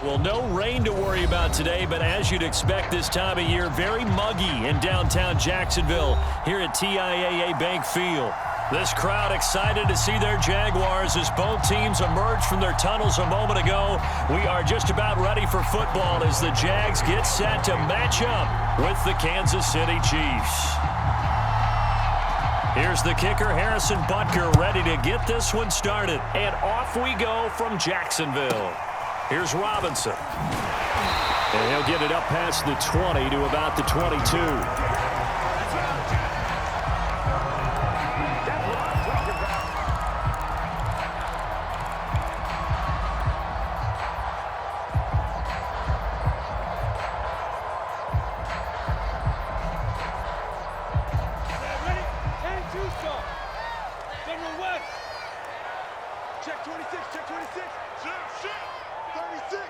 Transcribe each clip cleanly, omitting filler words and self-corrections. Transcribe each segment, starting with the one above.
Well, no rain to worry about today, but as you'd expect this time of year, very muggy in downtown Jacksonville here at TIAA Bank Field. This crowd excited to see their Jaguars as both teams emerge from their tunnels a moment ago. We are just about ready for football as the Jags get set to match up with the Kansas City Chiefs. Here's the kicker, Harrison Butker, ready to get this one started. And off we go from Jacksonville. Here's Robinson. And he'll get it up past the 20 to about the 22. Check 26, check 26. Shit. 36.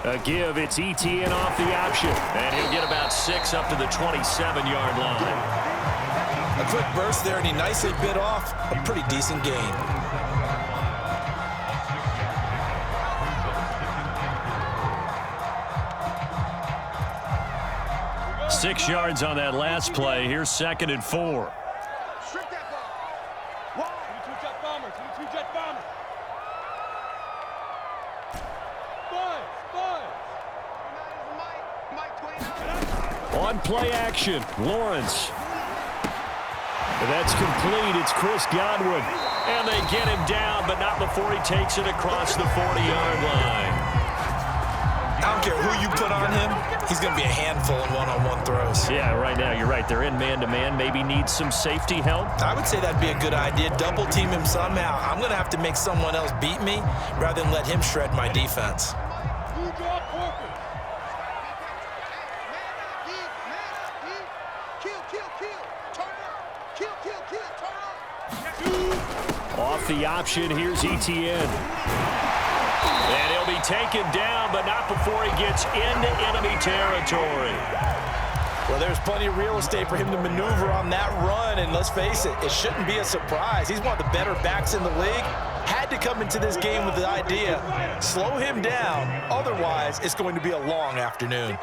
A give, it's Etienne off the option. And he'll get about 6 up to the 27-yard line. A quick burst there, and he nicely bit off a pretty decent gain. Six yards on that last play. Here's 2nd and 4. Strip that ball. 22 jet bomber. On play action, Lawrence. That's complete. It's Chris Godwin. And they get him down, but not before he takes it across the 40-yard line. I don't care who you put on him, he's going to be a handful in one-on-one throws. Yeah, right now, you're right. They're in man-to-man. Maybe needs some safety help. I would say that'd be a good idea. Double team him somehow. I'm going to have to make someone else beat me rather than let him shred my defense. Off the option, here's Etienne. And he'll be taken down, but not before he gets into enemy territory. Well, there's plenty of real estate for him to maneuver on that run, and let's face it, it shouldn't be a surprise. He's one of the better backs in the league. Had to come into this game with the idea, slow him down, otherwise it's going to be a long afternoon.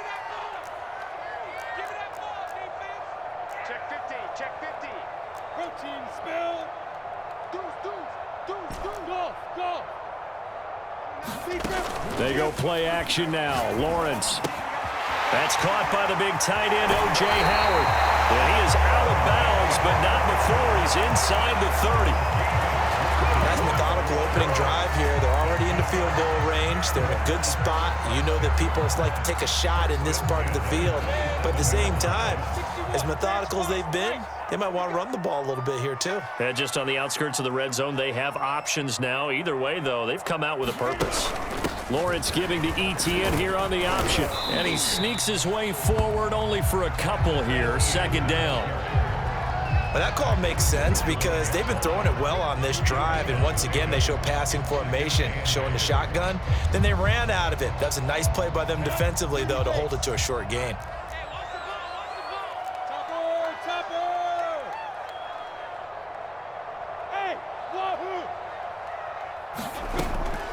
Check 50. Protein spill. Go. They go play action now. Lawrence. That's caught by the big tight end, O.J. Howard. And he is out of bounds, but not before he's inside the 30. Nice methodical opening drive here. They're already into field goal range. They're in a good spot. You know that people like to take a shot in this part of the field. But at the same time, as methodical as they've been, they might want to run the ball a little bit here too. And just on the outskirts of the red zone, they have options now. Either way, though, they've come out with a purpose. Lawrence giving to Etienne here on the option. And he sneaks his way forward only for a couple here. 2nd down. Well, that call makes sense because they've been throwing it well on this drive, and once again they show passing formation, showing the shotgun. Then they ran out of it. That's a nice play by them defensively, though, to hold it to a short gain.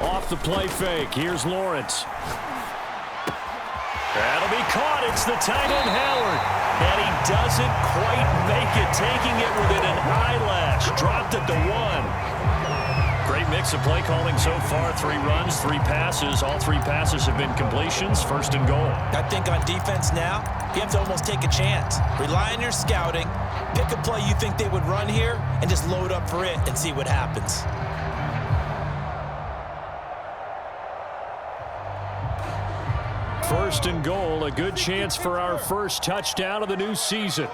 Off the play fake. Here's Lawrence. That'll be caught. It's the tight end, Howard. And he doesn't quite make it, taking it within an eyelash. Dropped at the 1. Great mix of play calling so far. 3 runs, 3 passes. All 3 passes have been completions. 1st and goal. I think on defense now, you have to almost take a chance. Rely on your scouting. Pick a play you think they would run here and just load up for it and see what happens. First and goal, a good chance for our first touchdown of the new season.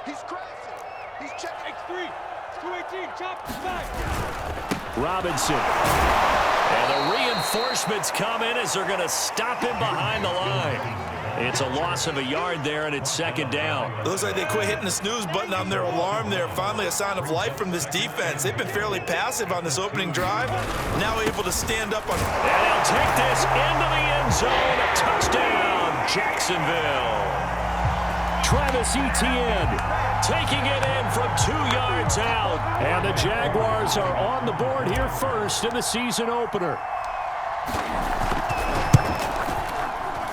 He's crashing. He's checking. X3. 218. Chop. Back. Robinson. And the reinforcements come in as they're going to stop him behind the line. It's a loss of a yard there, and it's 2nd down. It looks like they quit hitting the snooze button on their alarm there. Finally a sign of life from this defense. They've been fairly passive on this opening drive. Now able to stand up on... And they'll take this into the end zone. A touchdown, Jacksonville. Travis Etienne taking it in from 2 yards It's out, and the Jaguars are on the board here first in the season opener.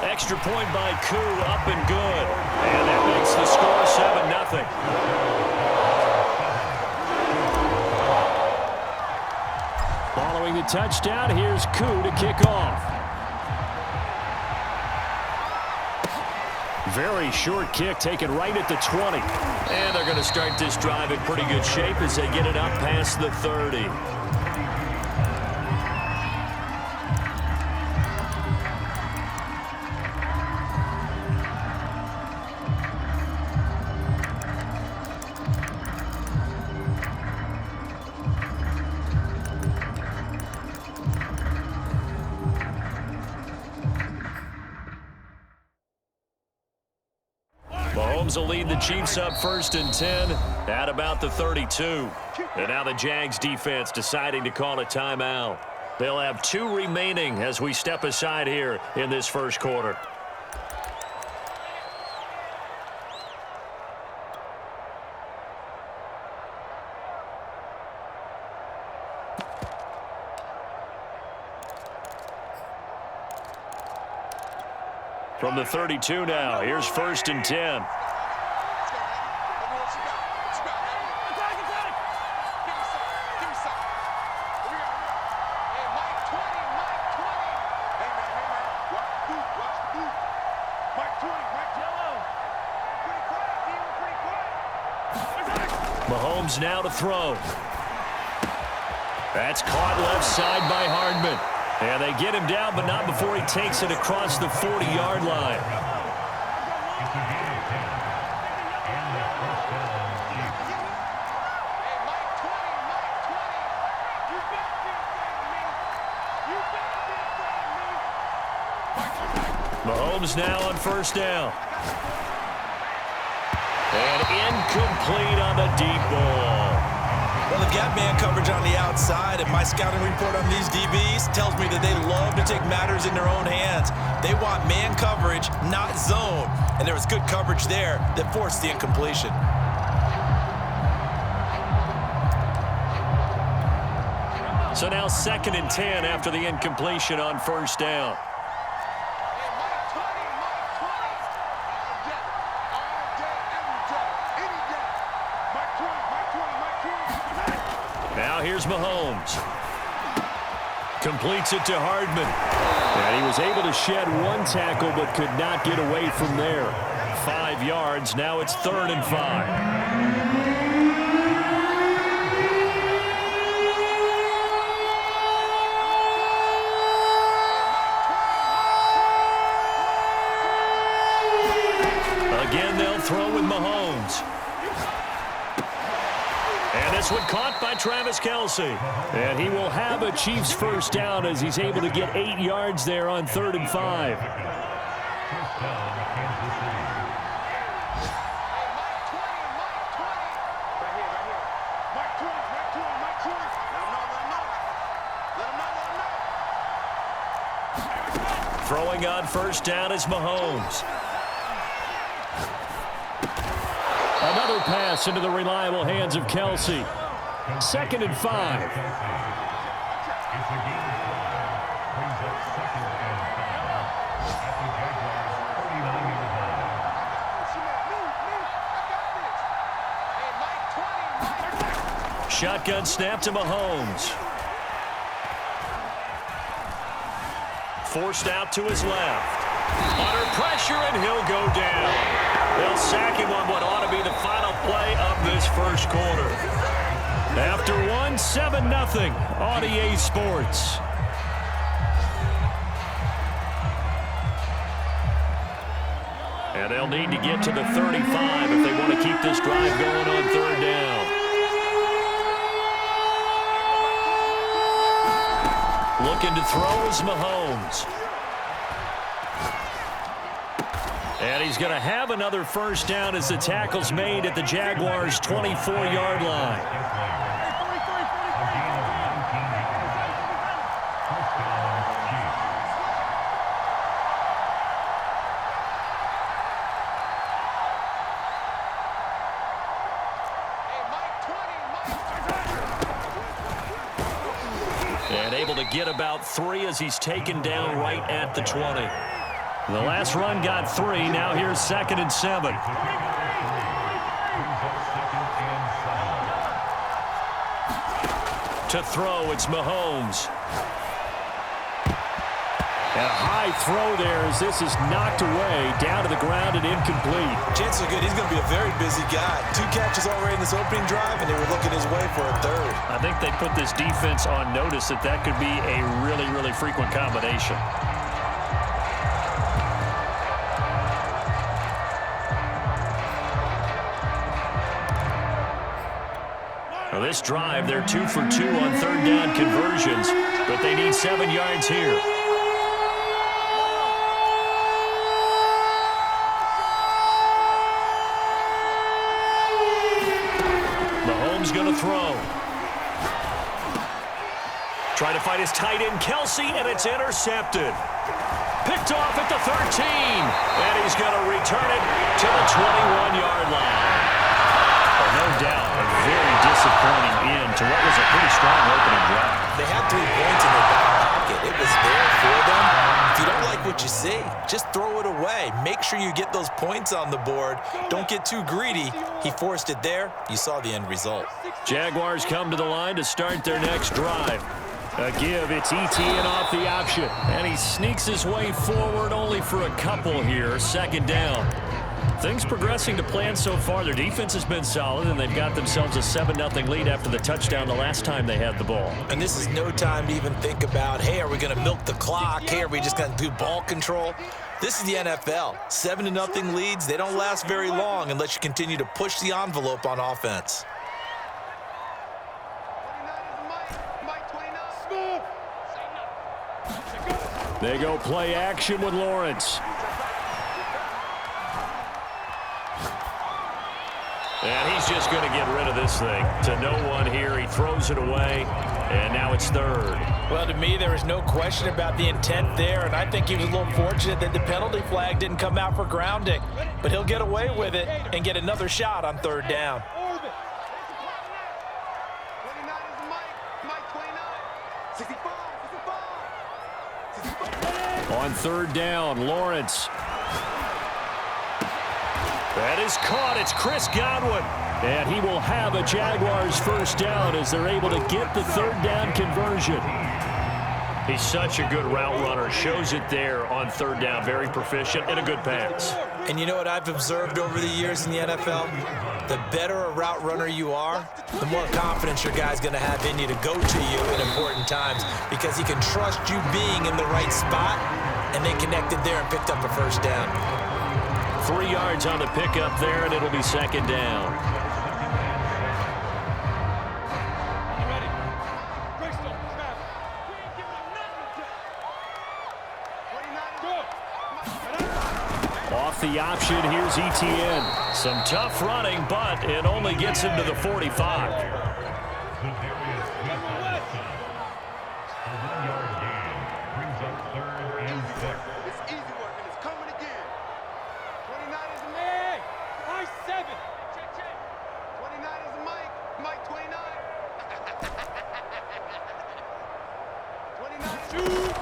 Extra point by Koo, up and good. And that makes the score 7-0. Following the touchdown, here's Koo to kick off. Very short kick taken right at the 20. And they're going to start this drive in pretty good shape as they get it up past the 30. Mahomes will lead the Chiefs up 1st and 10 at about the 32. And now the Jags defense deciding to call a timeout. They'll have 2 remaining as we step aside here in this first quarter. From the 32 now, here's 1st and 10. Mahomes now to throw. That's caught left side by Hardman. And they get him down, but not before he takes it across the 40-yard line. Mahomes now on 1st down. And incomplete on the deep ball. Well, they've got man coverage on the outside, and my scouting report on these DBs tells me that they love to take matters in their own hands. They want man coverage, not zone. And there was good coverage there that forced the incompletion. So now 2nd and 10 after the incompletion on 1st down. Now here's Mahomes. Completes it to Hardman. And he was able to shed 1 tackle but could not get away from there. 5 yards. Now it's 3rd and 5. Again, they'll throw with Mahomes. And this one caught by Travis Kelce. And he will have a Chiefs 1st down as he's able to get 8 yards there on 3rd and 5. Throwing on 1st down is Mahomes. Another pass into the reliable hands of Kelce. 2nd and 5. Shotgun snap to Mahomes. Forced out to his left. Under pressure, and he'll go down. They'll sack him on what ought to be the final play of this first quarter. After 1, 7-0 on EA Sports. And they'll need to get to the 35 if they want to keep this drive going on 3rd down. Looking to throw is Mahomes. And he's going to have another 1st down as the tackle's made at the Jaguars' 24-yard line. And able to get about 3 as he's taken down right at the 20. The last run got 3. Now here's 2nd and 7. To throw, it's Mahomes. And a high throw there as this is knocked away, down to the ground and incomplete. Chances are good he's going to be a very busy guy. 2 catches already in this opening drive, and they were looking his way for a 3rd. I think they put this defense on notice that could be a really, really frequent combination. Well, this drive, they're 2 for 2 on 3rd down conversions, but they need 7 yards here. Mahomes going to throw. Trying to find his tight end, Kelsey, and it's intercepted. Picked off at the 13, and he's going to return it to the 21-yard line. No doubt, a very disappointing end to what was a pretty strong opening drive. They had 3 points in their back pocket. It was there for them. If you don't like what you see, just throw it away. Make sure you get those points on the board. Don't get too greedy. He forced it there. You saw the end result. Jaguars come to the line to start their next drive. A give, it's ETN off the option. And he sneaks his way forward only for a couple here. 2nd down. Things progressing to plan so far. Their defense has been solid, and they've got themselves a 7-0 lead after the touchdown the last time they had the ball. And this is no time to even think about, hey, are we going to milk the clock? Hey, are we just going to do ball control? This is the NFL. 7-0 leads, they don't last very long unless you continue to push the envelope on offense. They go play action with Lawrence. And he's just going to get rid of this thing. To no one here. He throws it away, and now it's 3rd. Well, to me, there is no question about the intent there, and I think he was a little fortunate that the penalty flag didn't come out for grounding. But he'll get away with it and get another shot on 3rd down. On 3rd down, Lawrence. That is caught. It's Chris Godwin. And he will have a Jaguars 1st down as they're able to get the 3rd down conversion. He's such a good route runner. Shows it there on 3rd down. Very proficient and a good pass. And you know what I've observed over the years in the NFL? The better a route runner you are, the more confidence your guy's going to have in you to go to you in important times because he can trust you being in the right spot, and they connected there and picked up a 1st down. 3 yards on the pickup there, and it'll be 2nd down. Off the option, here's ETN. Some tough running, but it only gets him to the 45.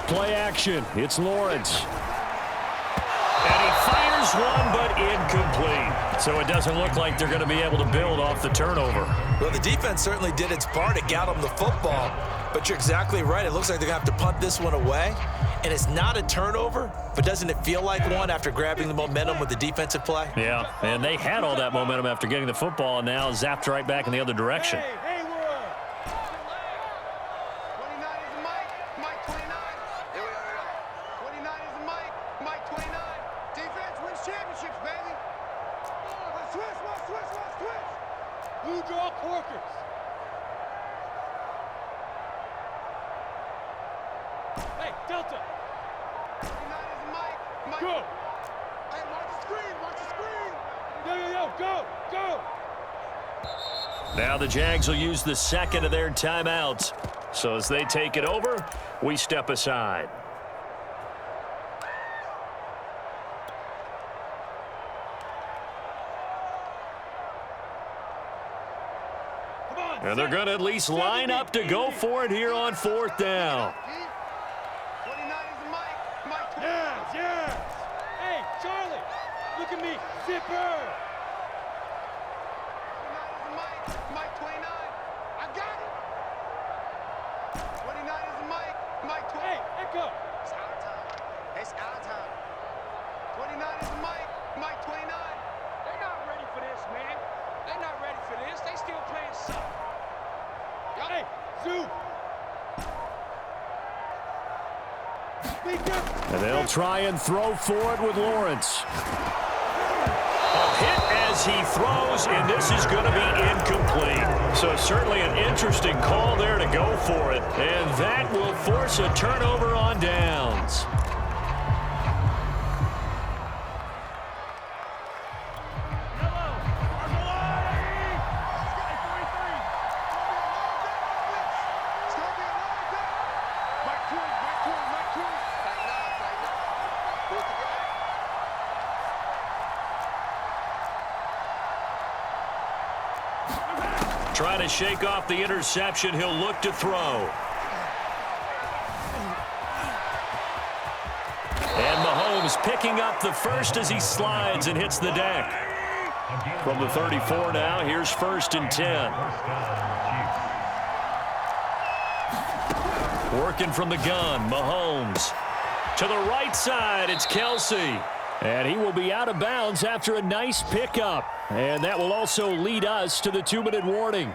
Play action. It's Lawrence. And he fires one, but incomplete. So it doesn't look like they're going to be able to build off the turnover. Well, the defense certainly did its part. It got them the football. But you're exactly right. It looks like they're going to have to punt this one away. And it's not a turnover, but doesn't it feel like one after grabbing the momentum with the defensive play? Yeah, and they had all that momentum after getting the football, and now zapped right back in the other direction. Now the Jags will use the 2nd of their timeouts. So as they take it over, we step aside. And they're going to at least line up to go for it here on 4th down. 29 is the mic. Mike 29. Yes. Hey, Charlie, look at me. Zipper. 29 is the mic. Mike 29. I got it. 29 is the mic. Mike 29. Hey, Echo. It's our time. It's our time. 29 is the mic. Mike 29. They're not ready for this, man. They're not ready for this. They still playing soft. Hey, Zoo. And they'll try and throw for it with Lawrence. A hit as he throws, and this is going to be incomplete. So certainly an interesting call there to go for it. And that will force a turnover on downs. Trying to shake off the interception, he'll look to throw. And Mahomes picking up the first as he slides and hits the deck. From the 34 now, here's 1st and 10. Working from the gun, Mahomes. To the right side, it's Kelsey. And he will be out of bounds after a nice pickup. And that will also lead us to the 2-minute warning.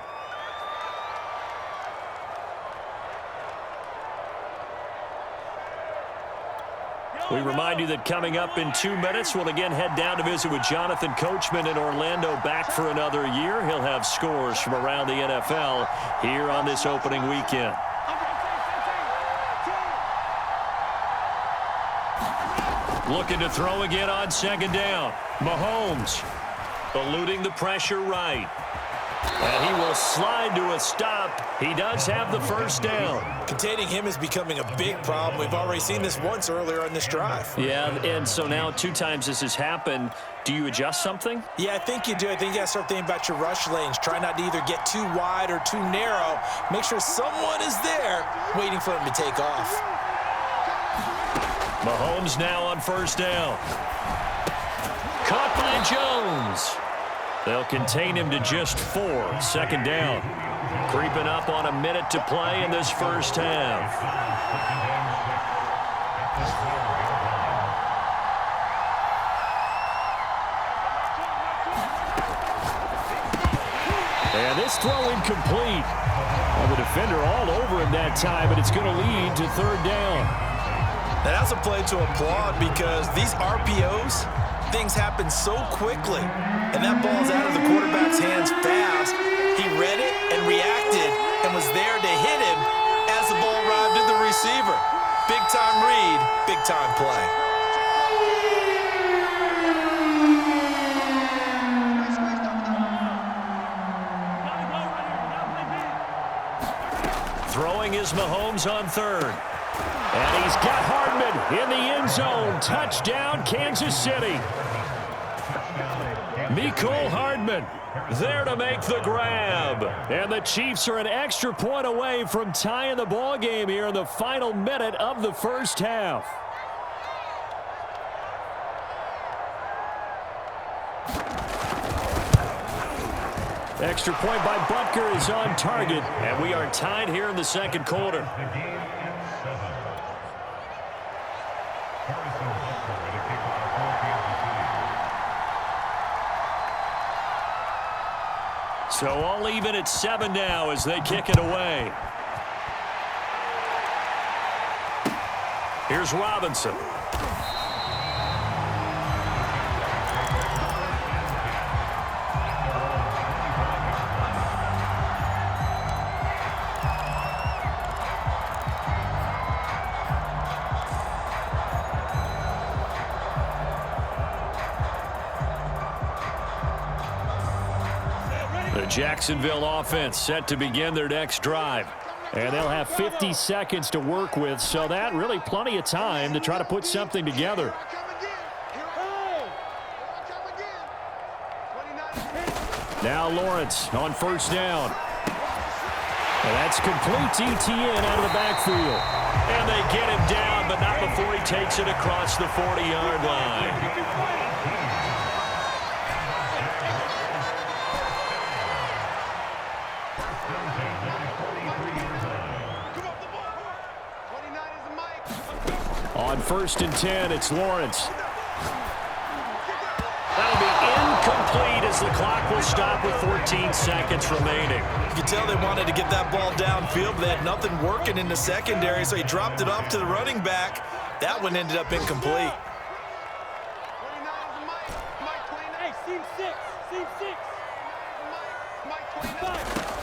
We remind you that coming up in 2 minutes, we'll again head down to visit with Jonathan Coachman in Orlando, back for another year. He'll have scores from around the NFL here on this opening weekend. Looking to throw again on 2nd down. Mahomes eluding the pressure right. And he will slide to a stop. He does have the 1st down. Containing him is becoming a big problem. We've already seen this once earlier on this drive. Yeah, and so now 2 times this has happened. Do you adjust something? Yeah, I think you do. I think you got to start thinking about your rush lanes. Try not to either get too wide or too narrow. Make sure someone is there waiting for him to take off. Mahomes now on 1st down. Caught by Jones. They'll contain him to just 4. 2nd down. Creeping up on a minute to play in this first half. And this throw incomplete. Well, the defender all over him that time, but it's going to lead to 3rd down. And that's a play to applaud because these RPOs, things happen so quickly. And that ball's out of the quarterback's hands fast. He read it and reacted and was there to hit him as the ball arrived at the receiver. Big-time read, big-time play. Throwing is Mahomes on 3rd. And he's got Hardman in the end zone. Touchdown, Kansas City. Mecole Hardman there to make the grab. And the Chiefs are an extra point away from tying the ball game here in the final minute of the first half. Extra point by Butker is on target. And we are tied here in the 2nd quarter. So all even at 7 now as they kick it away. Here's Robinson. The Jacksonville offense set to begin their next drive. And they'll have 50 seconds to work with, so that really plenty of time to try to put something together. Now Lawrence on 1st down. And that's complete ETN out of the backfield. And they get him down, but not before he takes it across the 40-yard line. On 1st and 10, it's Lawrence. That'll be incomplete as the clock will stop with 14 seconds remaining. You can tell they wanted to get that ball downfield, but they had nothing working in the secondary, so he dropped it off to the running back. That one ended up incomplete.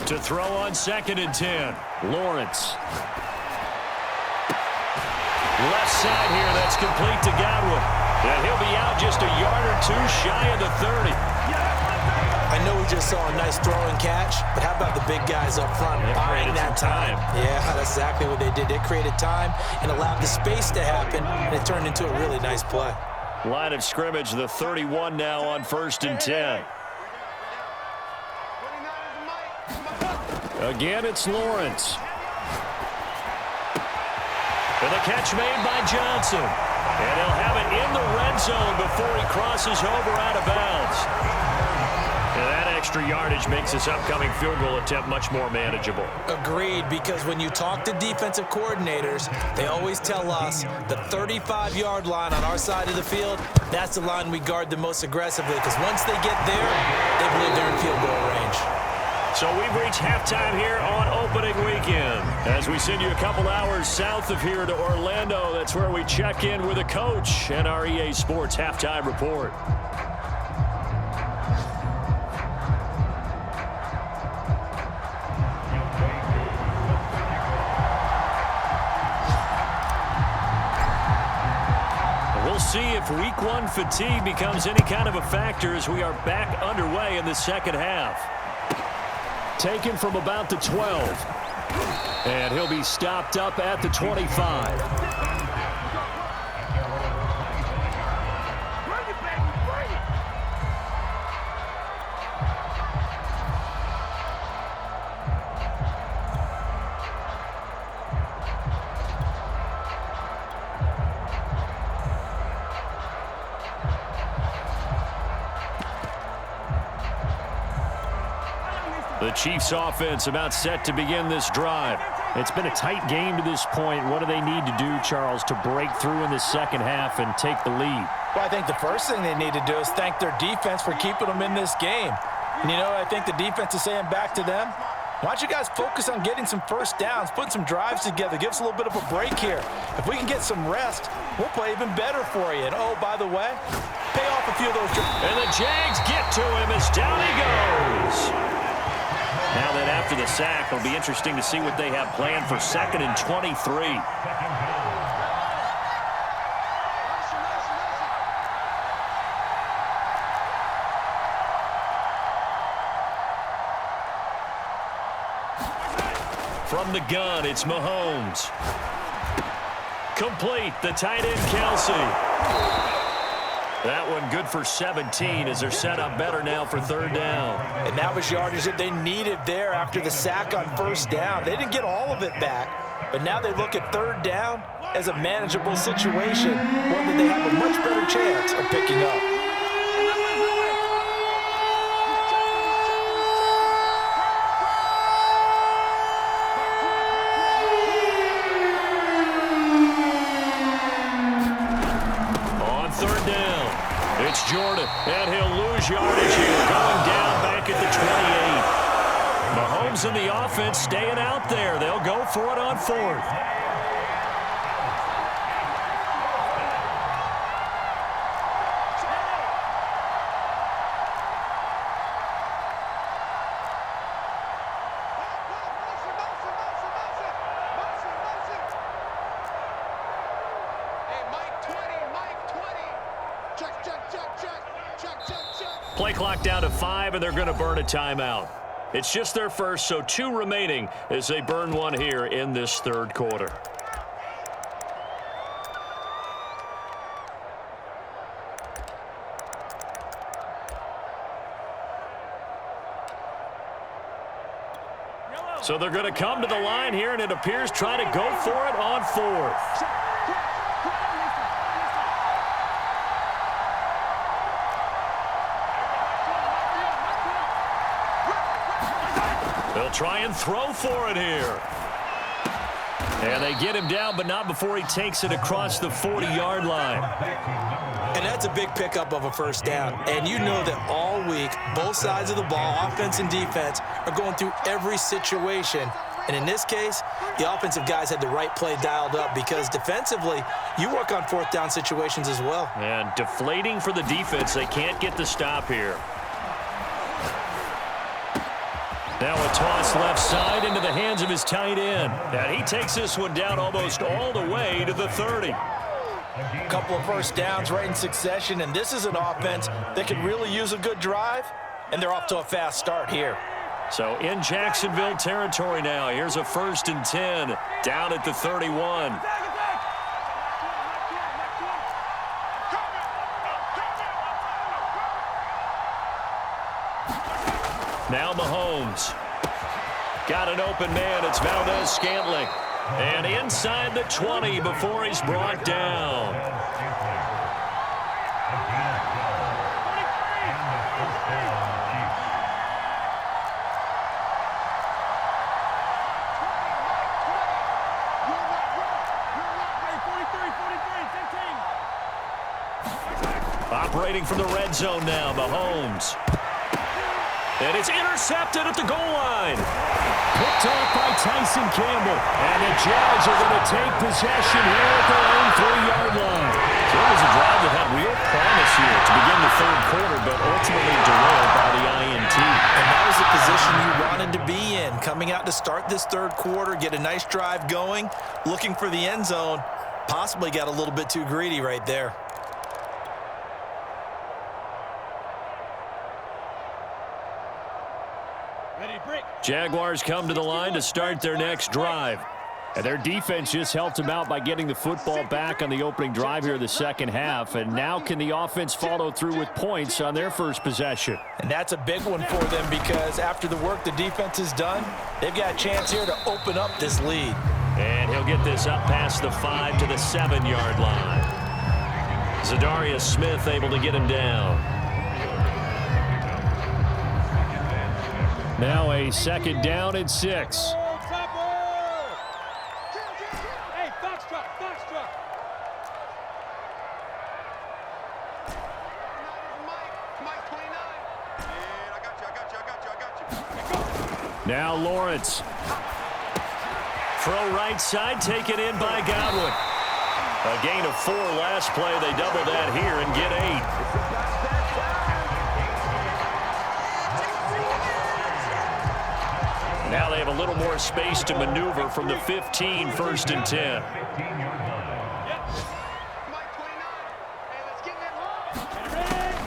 To throw on 2nd and 10, Lawrence. Left side here, that's complete to Godwin. And he'll be out just a yard or two shy of the 30. I know we just saw a nice throw and catch, but how about the big guys up front buying that time? Yeah, that's exactly what they did. They created time and allowed the space to happen, and it turned into a really nice play. Line of scrimmage, the 31 now on 1st and 10. Again, it's Lawrence. And the catch made by Johnson. And he'll have it in the red zone before he crosses over out of bounds. And that extra yardage makes this upcoming field goal attempt much more manageable. Agreed, because when you talk to defensive coordinators, they always tell us the 35-yard line on our side of the field, that's the line we guard the most aggressively, because once they get there, they believe they're in field goal range. So we've reached halftime here on opening weekend. As we send you a couple hours south of here to Orlando, that's where we check in with a coach and our EA Sports halftime report. We'll see if week one fatigue becomes any kind of a factor as we are back underway in the second half. Taken from about the 12. And he'll be stopped up at the 25. The Chiefs offense about set to begin this drive. It's been a tight game to this point. What do they need to do, Charles, to break through in the second half and take the lead? Well, I think the first thing they need to do is thank their defense for keeping them in this game. And, you know, I think the defense is saying back to them, why don't you guys focus on getting some first downs, putting some drives together, give us a little bit of a break here. If we can get some rest, we'll play even better for you. And, oh, by the way, pay off a few of those. And the Jags get to him as down he goes. Now that after the sack, it'll be interesting to see what they have planned for 2nd and 23. From the gun, it's Mahomes. Complete, the tight end, Kelsey. That one good for 17 as they're set up better now for 3rd down. And that was yardage that they needed there after the sack on 1st down. They didn't get all of it back, but now they look at 3rd down as a manageable situation, one that they have a much better chance of picking up. It's Jordan, and he'll lose yardage here, going down back at the 28. Mahomes and the offense staying out there. They'll go for it on 4th. Play clock down to 5, and they're going to burn a timeout. It's just their first, so 2 remaining as they burn one here in this 3rd quarter. So they're going to come to the line here, and it appears try to go for it on fourth. They'll try and throw for it here. And they get him down, but not before he takes it across the 40-yard line. And that's a big pickup of a first down. And you know that all week, both sides of the ball, offense and defense, are going through every situation. And in this case, the offensive guys had the right play dialed up because defensively, you work on fourth down situations as well. And deflating for the defense. They can't get the stop here. Now a toss left side into the hands of his tight end. And he takes this one down almost all the way to the 30. A couple of first downs right in succession, and this is an offense that could really use a good drive, and they're off to a fast start here. So in Jacksonville territory now. Here's a 1st and 10 down at the 31. Now Mahomes. Got an open man. It's Valdez-Scantling. And inside the 20 before he's brought down. Operating from the red zone now, Mahomes. And it's intercepted at the goal line. Picked off by Tyson Campbell. And the Jags are going to take possession here at their own 3-yard line. So it was a drive that had real promise here to begin the third quarter, but ultimately derailed by the INT. And that was the position you wanted to be in. Coming out to start this third quarter, get a nice drive going, looking for the end zone. Possibly got a little bit too greedy right there. Jaguars come to the line to start their next drive. And their defense just helped them out by getting the football back on the opening drive here in the second half. And now can the offense follow through with points on their first possession? And that's a big one for them because after the work the defense has done, they've got a chance here to open up this lead. And he'll get this up past the 5 to the 7-yard line. Zadarius Smith able to get him down. Now a 2nd down and 6. Hey, Foxtrot, Foxtrot. Mike 29. Yeah, I got you. Now Lawrence. Throw right side, taken in by Godwin. A gain of 4 last play. They double that here and get 8. Now they have a little more space to maneuver from the 15, 1st and 10.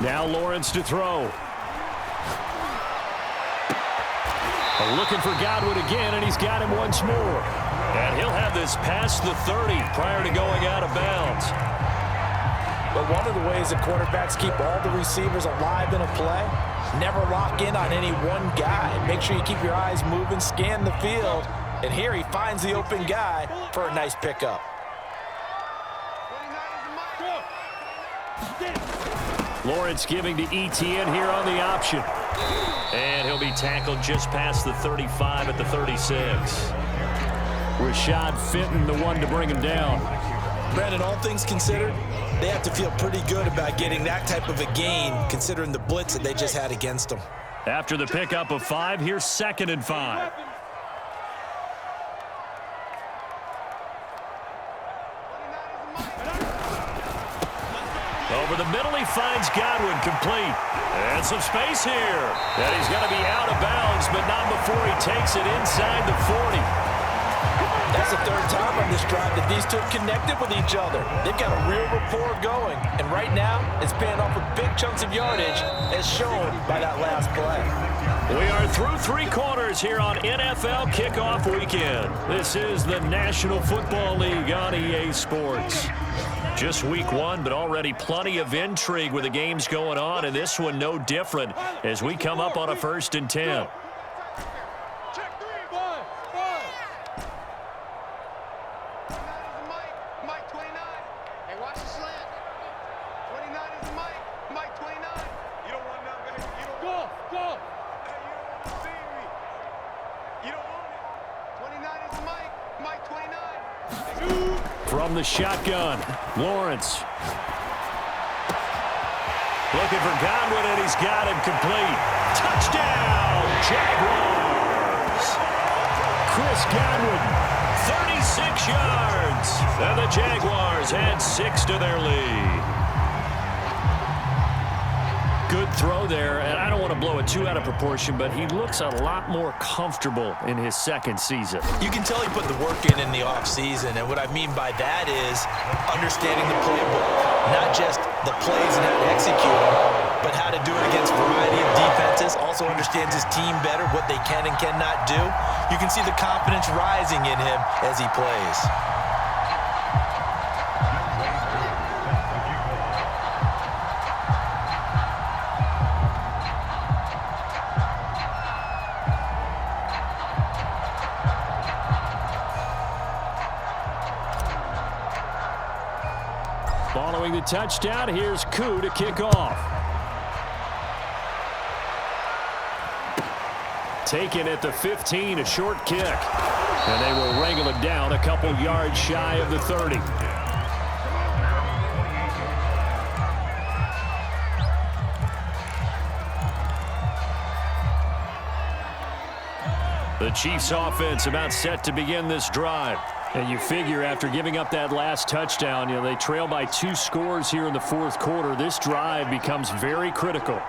Now Lawrence to throw. Looking for Godwin again, and he's got him once more. And he'll have this past the 30 prior to going out of bounds. But one of the ways that quarterbacks keep all the receivers alive in a play, never lock in on any one guy. Make sure you keep your eyes moving, scan the field. And here he finds the open guy for a nice pickup. Lawrence giving to ETN here on the option. And he'll be tackled just past the 35 at the 36. Rashad Fenton, the one to bring him down. Brandon, all things considered, they have to feel pretty good about getting that type of a gain, considering the blitz that they just had against them. After the pickup of 5, here's 2nd and 5. Over the middle, he finds Godwin complete. And some space here. And he's going to be out of bounds, but not before he takes it inside the 40. That's the 3rd time on this drive that these two have connected with each other. They've got a real rapport going. And right now, it's paying off with big chunks of yardage, as shown by that last play. We are through 3 quarters here on NFL Kickoff Weekend. This is the National Football League on EA Sports. Just week 1, but already plenty of intrigue with the games going on, and this one no different as we come up on a 1st and 10. slant. 29 is Mike. Mike 29. You don't want nothing, baby. You don't Go, go. Hey, you don't want to see me. You don't want it. 29 is Mike. Mike 29. From the shotgun, Lawrence. Looking for Godwin, and he's got him complete. Touchdown, Jaguars! Chris Godwin, 36 yards. And the Jaguars add 6 to their lead. Good throw there, and I don't want to blow it too out of proportion, but he looks a lot more comfortable in his second season. You can tell he put the work in the offseason, and what I mean by that is understanding the playbook, not just the plays and how to execute them, but how to do it against a variety of defenses. Also understands his team better, what they can and cannot do. You can see the confidence rising in him as he plays. Following the touchdown, here's Koo to kick off. Taken at the 15, a short kick. And they will wrangle it down a couple yards shy of the 30. The Chiefs offense about set to begin this drive. And you figure after giving up that last touchdown, they trail by 2 scores here in the fourth quarter. This drive becomes very critical.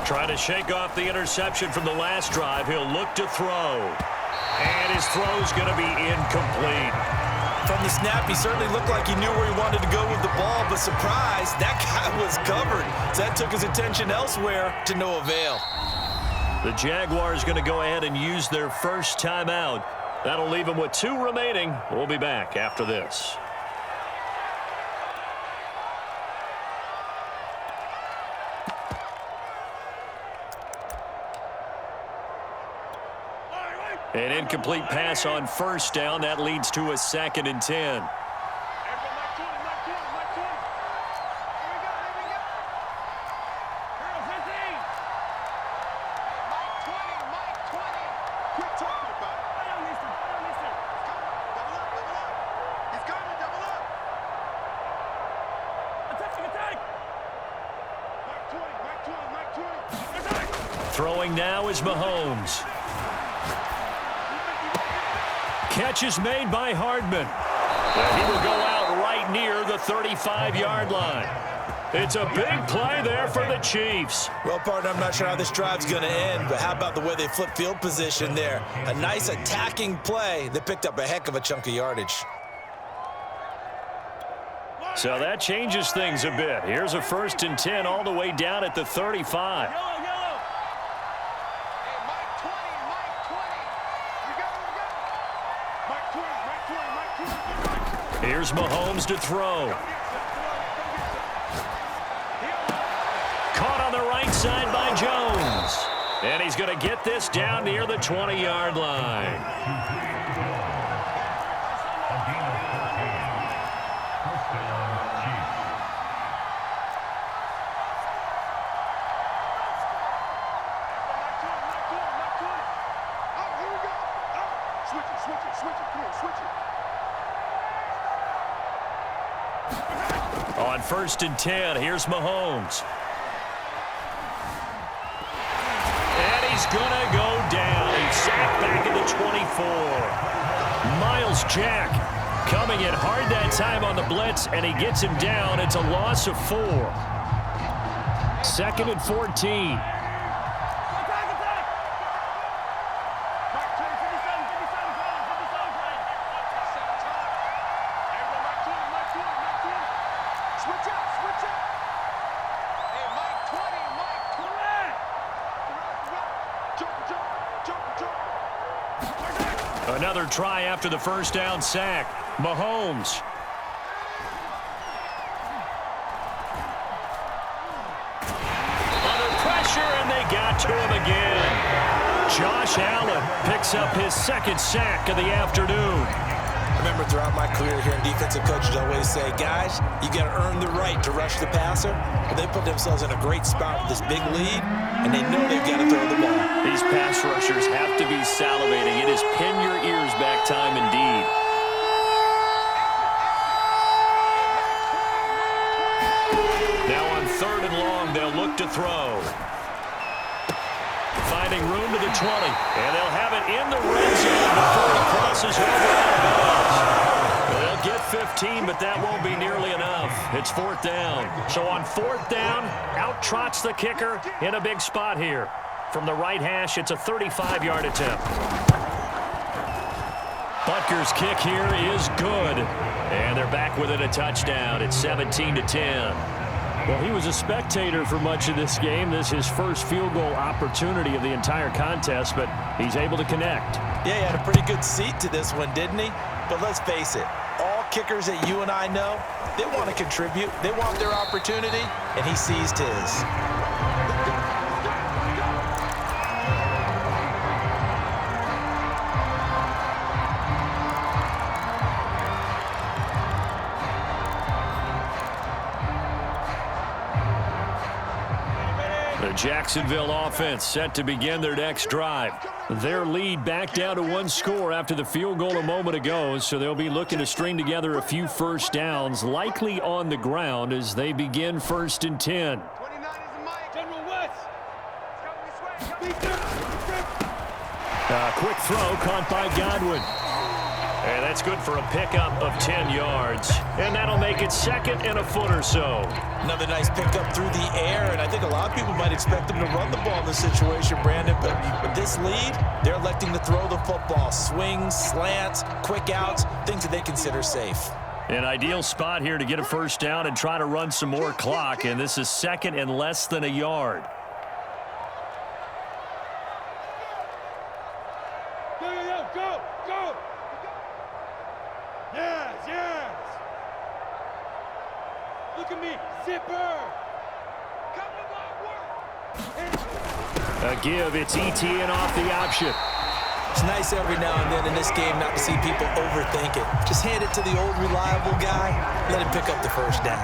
Trying to shake off the interception from the last drive. He'll look to throw. And his throw's going to be incomplete. From the snap, he certainly looked like he knew where he wanted to go with the ball, but surprise, that guy was covered. So that took his attention elsewhere to no avail. The Jaguars going to go ahead and use their first timeout. That'll leave them with 2 remaining. We'll be back after this. An incomplete pass on first down. That leads to a 2nd and 10. Throwing now is Mahomes. Catch is made by Hardman. And he will go out right near the 35-yard line. It's a big play there for the Chiefs. Well, partner, I'm not sure how this drive's going to end, but how about the way they flip field position there? A nice attacking play that picked up a heck of a chunk of yardage. So that changes things a bit. Here's a 1st and 10 all the way down at the 35. Here's Mahomes to throw. Caught on the right side by Jones. And he's going to get this down near the 20-yard line. On 1st and 10, here's Mahomes. And he's going to go down. He's sacked back at the 24. Miles Jack coming in hard that time on the blitz, and he gets him down. It's a loss of 4. 2nd and 14. Another try after the first down sack. Mahomes. Under pressure, and they got to him again. Josh Allen picks up his second sack of the afternoon. I remember throughout my career hearing defensive coaches always say, guys, you got to earn the right to rush the passer. But they put themselves in a great spot with this big lead, and they know they've got to throw the ball. These pass rushers have to be salivating. It is pin your ears back time indeed. Now on 3rd and long, they'll look to throw. Finding room to the 20, and they'll have it in the red zone before it crosses over out of bounds. They'll get 15, but that won't be nearly enough. It's 4th down. So on 4th down, out trots the kicker in a big spot here. From the right hash, it's a 35-yard attempt. Butker's kick here is good, and they're back within a touchdown. It's 17-10. Well, he was a spectator for much of this game. This is his first field goal opportunity of the entire contest, but he's able to connect. Yeah, he had a pretty good seat to this one, didn't he? But let's face it, all kickers that you and I know, they want to contribute. They want their opportunity, and he seized his. The Jacksonville offense set to begin their next drive. Their lead back down to 1 score after the field goal a moment ago, so they'll be looking to string together a few first downs, likely on the ground as they begin 1st and 10. 29 is the mic. General West. Quick throw caught by Godwin. And that's good for a pickup of 10 yards. And that'll make it 2nd and a foot or so. Another nice pickup through the air, and I think a lot of people might expect them to run the ball in this situation, Brandon, but with this lead, they're electing to throw the football. Swings, slants, quick outs, things that they consider safe. An ideal spot here to get a first down and try to run some more clock, and this is 2nd and less than a yard. Go! Yes! Look at me, zipper! Come to my work! A give, it's ETN off the option. It's nice every now and then in this game not to see people overthink it. Just hand it to the old reliable guy, let him pick up the first down.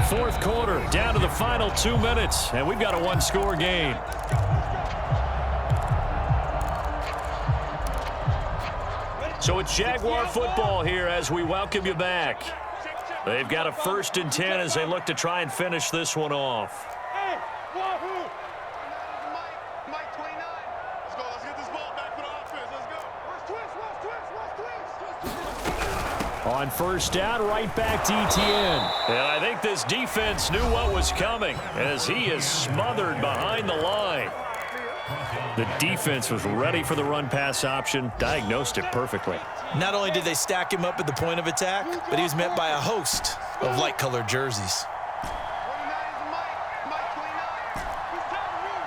4th quarter, down to the final 2 minutes, and we've got a 1-score game. So it's Jaguar football here as we welcome you back. They've got a 1st and 10 as they look to try and finish this one off. Hey, wahoo! Mike 29. Let's get this ball back for the offense. Let's go. Where's twist? On 1st down, right back to ETN. And I think this defense knew what was coming as he is smothered behind the line. The defense was ready for the run-pass option, diagnosed it perfectly. Not only did they stack him up at the point of attack, but he was met by a host of light-colored jerseys. 29 is the mic. Mike 29. He's down the room.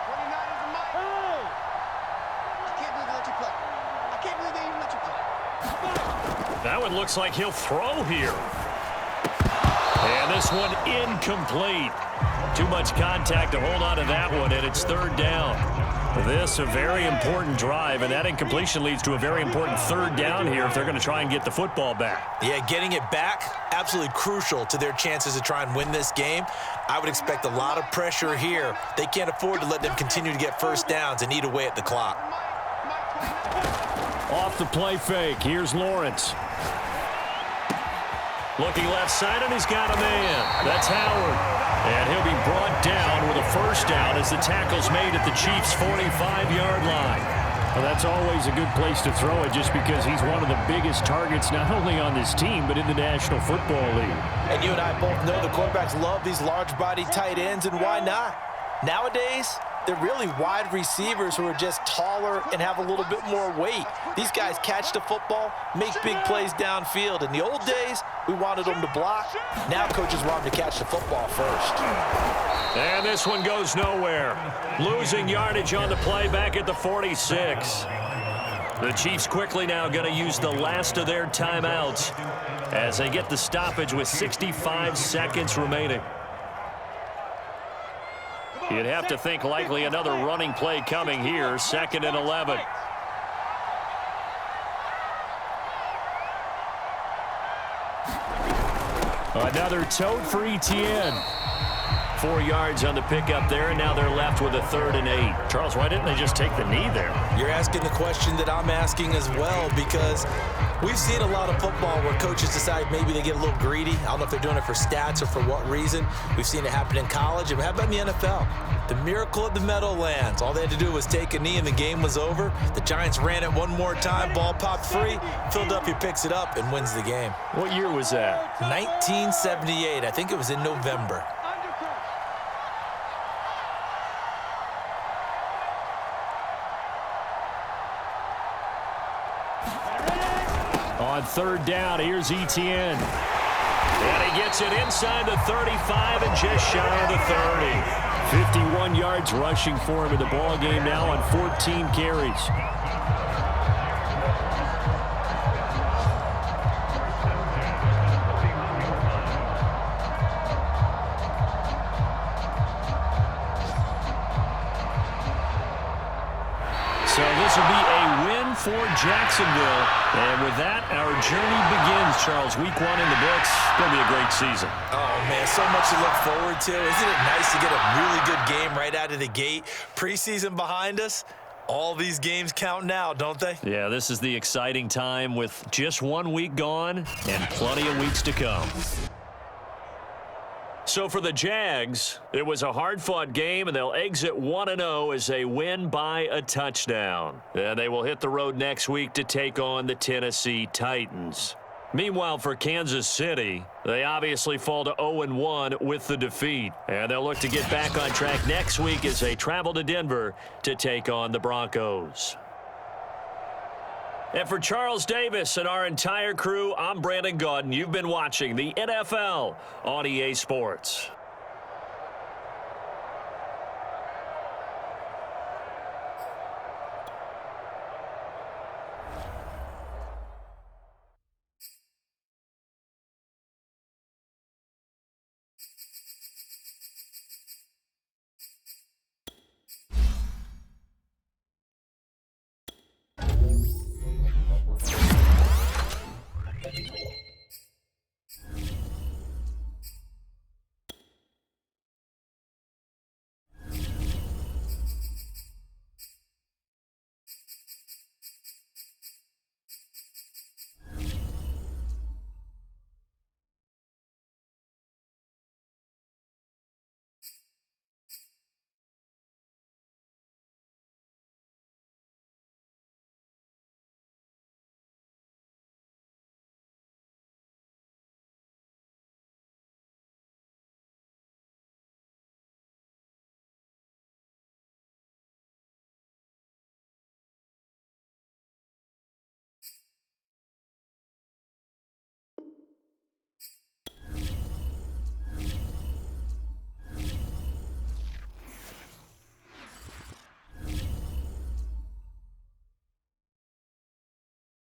29 is the mic. I can't believe they let you play. I can't believe they even let you play. That one looks like he'll throw here. And this one incomplete. Too much contact to hold on to that one, and it's 3rd down. This a very important drive, and that incompletion leads to a very important 3rd down here if they're going to try and get the football back. Yeah, getting it back, absolutely crucial to their chances to try and win this game. I would expect a lot of pressure here. They can't afford to let them continue to get first downs and eat away at the clock. Off the play fake, here's Lawrence. Looking left side, and he's got a man. That's Howard. And he'll be brought down with a first down as the tackle's made at the Chiefs' 45-yard line. Well, that's always a good place to throw it just because he's one of the biggest targets not only on this team but in the National Football League. And you and I both know the quarterbacks love these large-body tight ends, and why not? Nowadays, they're really wide receivers who are just taller and have a little bit more weight. These guys catch the football, make big plays downfield. In the old days, we wanted them to block. Now coaches want them to catch the football first. And this one goes nowhere. Losing yardage on the play back at the 46. The Chiefs quickly now going to use the last of their timeouts as they get the stoppage with 65 seconds remaining. You'd have to think likely another running play coming here, 2nd and 11. Another tote for Etienne. 4 yards on the pickup there, and now they're left with a 3rd and 8. Charles, why didn't they just take the knee there? You're asking the question that I'm asking as well, because we've seen a lot of football where coaches decide maybe they get a little greedy. I don't know if they're doing it for stats or for what reason. We've seen it happen in college. And how about in the NFL? The miracle of the Meadowlands. All they had to do was take a knee and the game was over. The Giants ran it one more time. Ball popped free. Philadelphia picks it up and wins the game. What year was that? 1978. I think it was in November. On 3rd down, here's Etienne. And he gets it inside the 35 and just shy of the 30. 51 yards rushing for him in the ball game now on 14 carries. So this will be a win for Jacksonville. And with that, our journey begins, Charles. Week 1 in the books. Going to be a great season. Oh, man, so much to look forward to. Isn't it nice to get a really good game right out of the gate? Preseason behind us. All these games count now, don't they? Yeah, this is the exciting time with just 1 week gone and plenty of weeks to come. So for the Jags, it was a hard-fought game, and they'll exit 1-0 as they win by a touchdown. And they will hit the road next week to take on the Tennessee Titans. Meanwhile, for Kansas City, they obviously fall to 0-1 with the defeat. And they'll look to get back on track next week as they travel to Denver to take on the Broncos. And for Charles Davis and our entire crew, I'm Brandon Gaudin. You've been watching the NFL on EA Sports.